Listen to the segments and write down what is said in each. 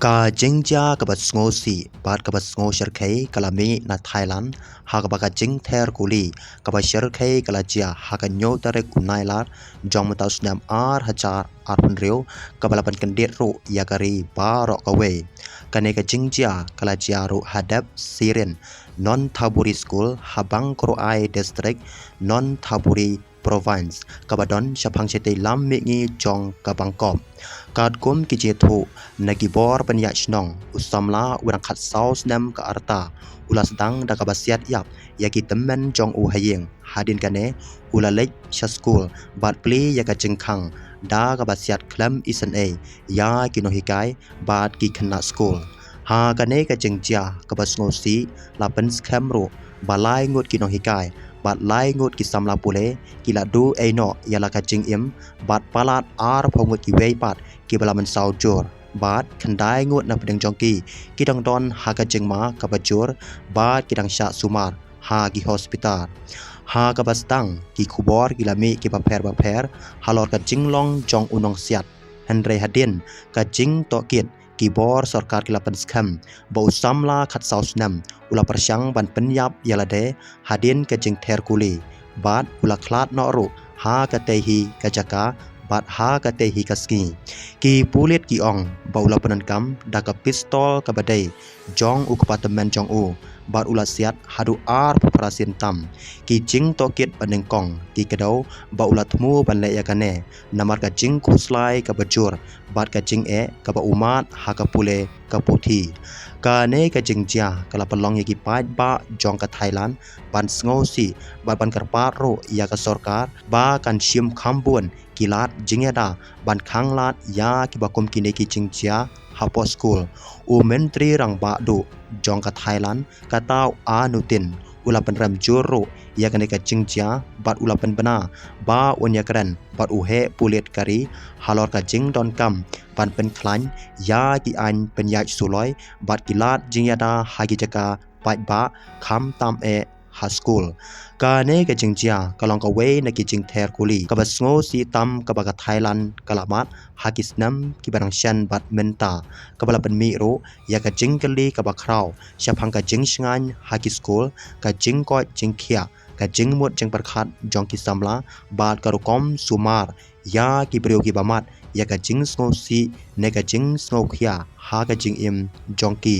ka jingja ka bat ngosi bat ka bat ngo sherkai kalami na Thailand ha ka ba ka jing ther kuli ka ba sherkai kalajia ha ka nyo tare kunai lar jong mata snam ar hachar ar pun reu ka balapan kendet ro ya kari ba ro ka we kane ka jingja kalajia ro hadap siren non Thaburi school habang kro ai district non Thaburi province kabadon syapang chete lam mengi jong ka bangkok kad kum ki je thu nagibor panya chnong usamla urang khat saus nam ka arta ulas dang da ka basiat yap yaki temen jong u hayeng hadin kane ulalek sha school bat pli yaka jengkhang da ka basiat klam isan e ya ki no hikai bat ki khna school ha kane ka jengja ka bas ngosi la pen skamro balai ngot ki no hikai bat lai ngot ki samla pule ki la du e no yala ka jing im bat palat ar phongot ki wei pat ki bala man sau jor bat khandai ngot na pedeng jongki ki dang don ha ka jing ma ka bajur bat ki dang sha sumar ha ki hospital ha ka bastang ki khubor ki lami ki ba pher halor ka jing long jong unong siat henre hadin ka jing to kit ki bor sarkar ki lapan skam bo samla khat saus nam ula persyang ban penyap yalade hadin ka jing ther kuli bat ula khlat no ru ha ka tehi ka jaka bat ha ka tehi ka ski ki pulit ki ong bo ula penankam da ka pistol ka badai jong u department jong u bat ula siat hadu ar puparasin tam ki jing to kit paneng kong ki kedau ba ula thmu ban le yakane namar ka jing khuslai ka bajur bat ka jing e ka ba umat ha ka pule ka puthi ka ne ka jing ja kala palong yaki pat ba jong ka Thailand ban sngosi bat ban karpa ro ya ka sarkar ba kan shim khambun kilat jingeda ban khanglat ya ki ba kom kine ki jing ja hapo school u mentri rang ba du jong ka Thailand ka tau anutin ula penram juro ya kane ka jingja bat ula pen bana ba onya kran bat u he pulet kari halor ka jing don kam ban pen khlan ya ki an pen ya suloi bat kilat jingyada hagi jaka pat ba kham tam e ha school ka ne ka jingja kalong ka we na ki jing ther kuli ka basngo si tam ka ba ka Thailand kalamat hakisnam ki barang shan bat menta ka bala pen mi ro ya ka jing kali ka ba kraw syapang ka jing shngan haki school ka jing ko jing khia ka jing mut jing parkhat jong ki samla bat ka rukom sumar ya ki brio ki bamat ya ka jing sngo si ne ka jing sngo khia ha ka jing im jong ki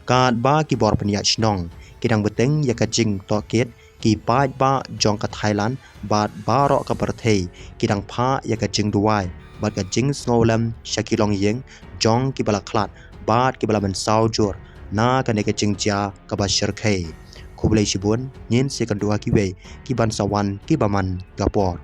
ka ba ki bor pen ya chnong kidang beteng ya ka jing to kit ki pai ba jong ka Thailand bat baro ka parthei kidang pha ya ka jing duai bat ka jing sngolam shakilong yeng jong ki bala khlat bat ki bala man sau jur na ka ne ka jing ja ka ba sherkhei khublei shibun nyin se kan dua ki we ki ban sawan ki baman gapor